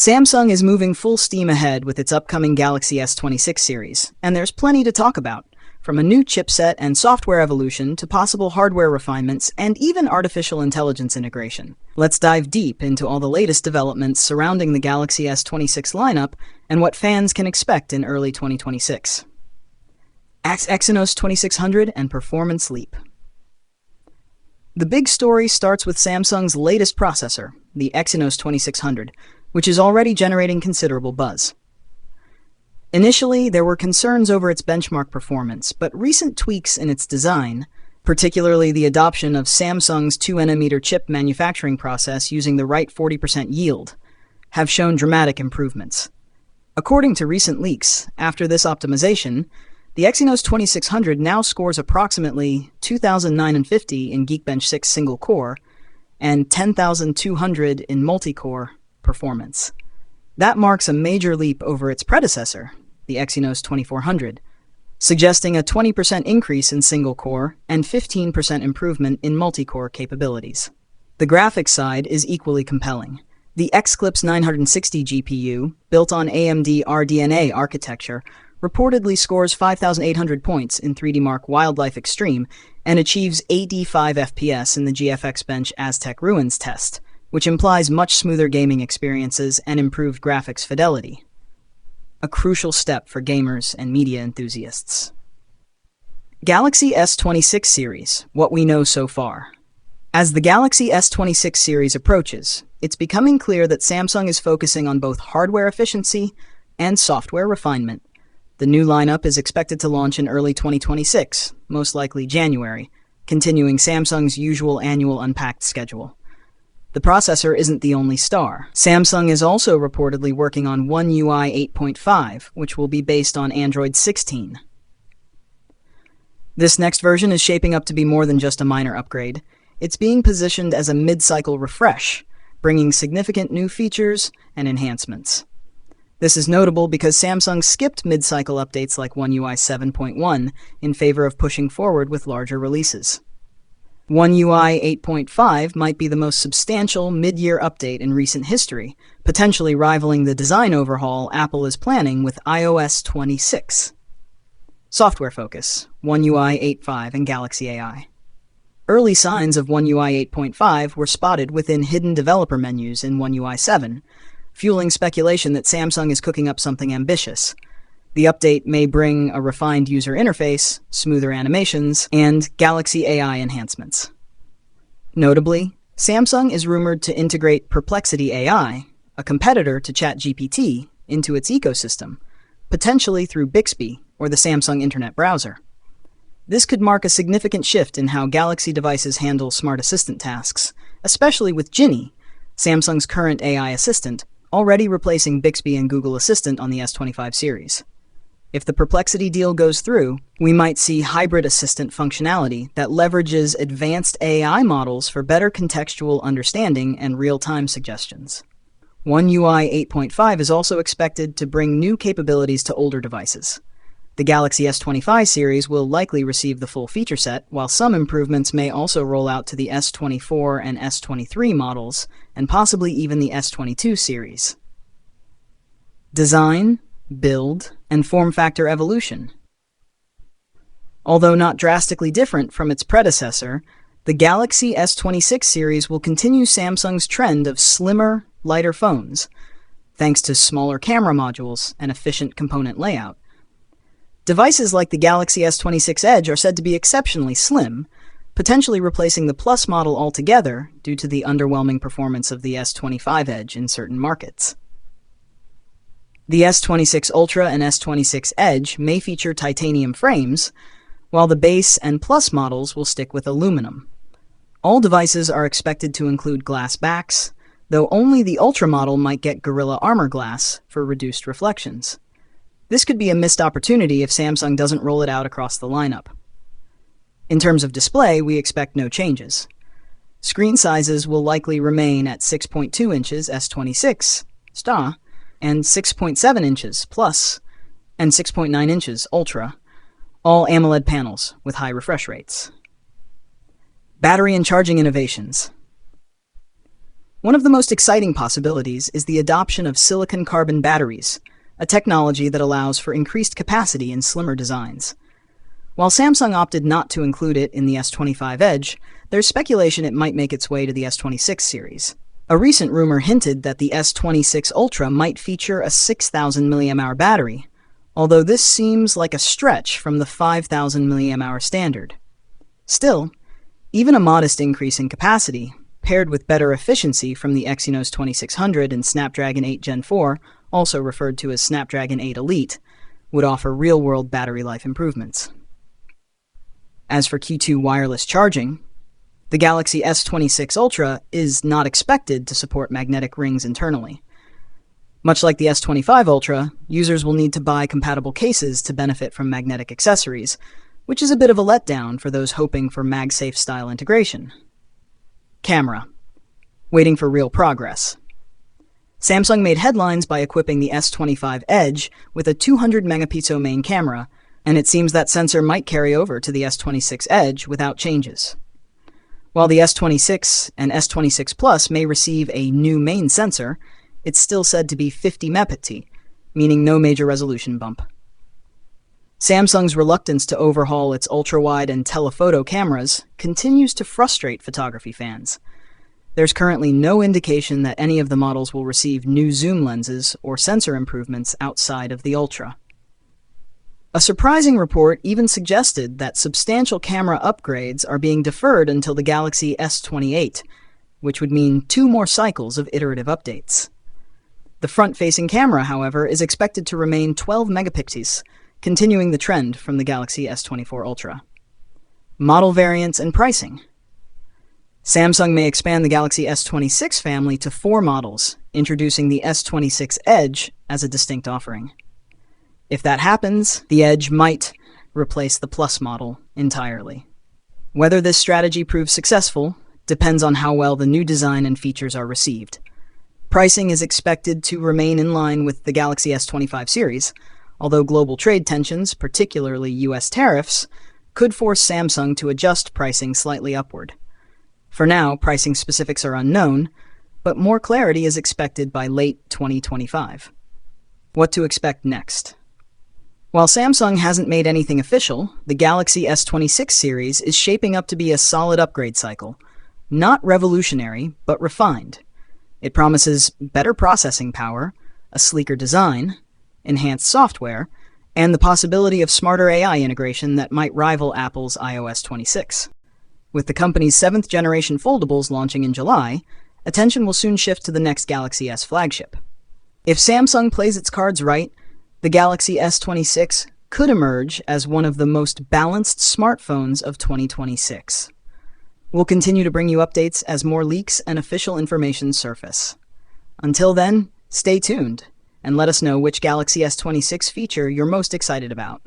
Samsung is moving full steam ahead with its upcoming Galaxy S26 series, and there's plenty to talk about, from a new chipset and software evolution to possible hardware refinements and even artificial intelligence integration. Let's dive deep into all the latest developments surrounding the Galaxy S26 lineup and what fans can expect in early 2026. Exynos 2600 and performance leap. The big story starts with Samsung's latest processor, the Exynos 2600, which is already generating considerable buzz. Initially, there were concerns over its benchmark performance, but recent tweaks in its design, particularly the adoption of Samsung's 2nm chip manufacturing process using the right 40% yield, have shown dramatic improvements. According to recent leaks, after this optimization, the Exynos 2600 now scores approximately 2,950 in Geekbench 6 single-core and 10,200 in multi-core performance. That marks a major leap over its predecessor, the Exynos 2400, suggesting a 20% increase in single-core and 15% improvement in multi-core capabilities. The graphics side is equally compelling. The Xclipse 960 GPU, built on AMD RDNA architecture, reportedly scores 5,800 points in 3D Mark Wildlife Extreme and achieves 85 FPS in the GFX Bench Aztec Ruins test, which implies much smoother gaming experiences and improved graphics fidelity. A crucial step for gamers and media enthusiasts. Galaxy S26 series, what we know so far. As the Galaxy S26 series approaches, it's becoming clear that Samsung is focusing on both hardware efficiency and software refinement. The new lineup is expected to launch in early 2026, most likely January, continuing Samsung's usual annual unpacked schedule. The processor isn't the only star. Samsung is also reportedly working on One UI 8.5, which will be based on Android 16. This next version is shaping up to be more than just a minor upgrade. It's being positioned as a mid-cycle refresh, bringing significant new features and enhancements. This is notable because Samsung skipped mid-cycle updates like One UI 7.1 in favor of pushing forward with larger releases. One UI 8.5 might be the most substantial mid-year update in recent history, potentially rivaling the design overhaul Apple is planning with iOS 26. Software focus, One UI 8.5 and Galaxy AI. Early signs of One UI 8.5 were spotted within hidden developer menus in One UI 7, fueling speculation that Samsung is cooking up something ambitious. The update may bring a refined user interface, smoother animations, and Galaxy AI enhancements. Notably, Samsung is rumored to integrate Perplexity AI, a competitor to ChatGPT, into its ecosystem, potentially through Bixby or the Samsung Internet Browser. This could mark a significant shift in how Galaxy devices handle smart assistant tasks, especially with Genie, Samsung's current AI assistant, already replacing Bixby and Google Assistant on the S25 series. If the Perplexity deal goes through, we might see hybrid assistant functionality that leverages advanced AI models for better contextual understanding and real-time suggestions. One UI 8.5 is also expected to bring new capabilities to older devices. The Galaxy S25 series will likely receive the full feature set, while some improvements may also roll out to the S24 and S23 models, and possibly even the S22 series. Design, build, and form factor evolution. Although not drastically different from its predecessor, the Galaxy S26 series will continue Samsung's trend of slimmer, lighter phones, thanks to smaller camera modules and efficient component layout. Devices like the Galaxy S26 Edge are said to be exceptionally slim, potentially replacing the Plus model altogether due to the underwhelming performance of the S25 Edge in certain markets. The S26 Ultra and S26 Edge may feature titanium frames, while the base and Plus models will stick with aluminum. All devices are expected to include glass backs, though only the Ultra model might get Gorilla Armor glass for reduced reflections. This could be a missed opportunity if Samsung doesn't roll it out across the lineup. In terms of display, we expect no changes. Screen sizes will likely remain at 6.2 inches S26 Sta and 6.7 inches Plus and 6.9 inches Ultra, all AMOLED panels with high refresh rates. Battery and charging innovations. One of the most exciting possibilities is the adoption of silicon-carbon batteries, a technology that allows for increased capacity in slimmer designs. While Samsung opted not to include it in the S25 Edge, there's speculation it might make its way to the S26 series. A recent rumor hinted that the S26 Ultra might feature a 6,000 mAh battery, although this seems like a stretch from the 5,000 mAh standard. Still, even a modest increase in capacity, paired with better efficiency from the Exynos 2600 and Snapdragon 8 Gen 4, also referred to as Snapdragon 8 Elite, would offer real-world battery life improvements. As for Q2 wireless charging, the Galaxy S26 Ultra is not expected to support magnetic rings internally. Much like the S25 Ultra, users will need to buy compatible cases to benefit from magnetic accessories, which is a bit of a letdown for those hoping for MagSafe style integration. Camera. Waiting for real progress. Samsung made headlines by equipping the S25 Edge with a 200 megapixel main camera, and it seems that sensor might carry over to the S26 Edge without changes. While the S26 and S26 Plus may receive a new main sensor, it's still said to be 50 megapixels, meaning no major resolution bump. Samsung's reluctance to overhaul its ultra-wide and telephoto cameras continues to frustrate photography fans. There's currently no indication that any of the models will receive new zoom lenses or sensor improvements outside of the Ultra. A surprising report even suggested that substantial camera upgrades are being deferred until the Galaxy S28, which would mean 2 more cycles of iterative updates. The front-facing camera, however, is expected to remain 12 megapixels, continuing the trend from the Galaxy S24 Ultra. Model variants and pricing. Samsung may expand the Galaxy S26 family to 4 models, introducing the S26 Edge as a distinct offering. If that happens, the Edge might replace the Plus model entirely. Whether this strategy proves successful depends on how well the new design and features are received. Pricing is expected to remain in line with the Galaxy S25 series, although global trade tensions, particularly US tariffs, could force Samsung to adjust pricing slightly upward. For now, pricing specifics are unknown, but more clarity is expected by late 2025. What to expect next? While Samsung hasn't made anything official, the Galaxy S26 series is shaping up to be a solid upgrade cycle. Not revolutionary, but refined. It promises better processing power, a sleeker design, enhanced software, and the possibility of smarter AI integration that might rival Apple's iOS 26. With the company's 7th generation foldables launching in July, attention will soon shift to the next Galaxy S flagship. If Samsung plays its cards right, the Galaxy S26 could emerge as one of the most balanced smartphones of 2026. We'll continue to bring you updates as more leaks and official information surface. Until then, stay tuned and let us know which Galaxy S26 feature you're most excited about.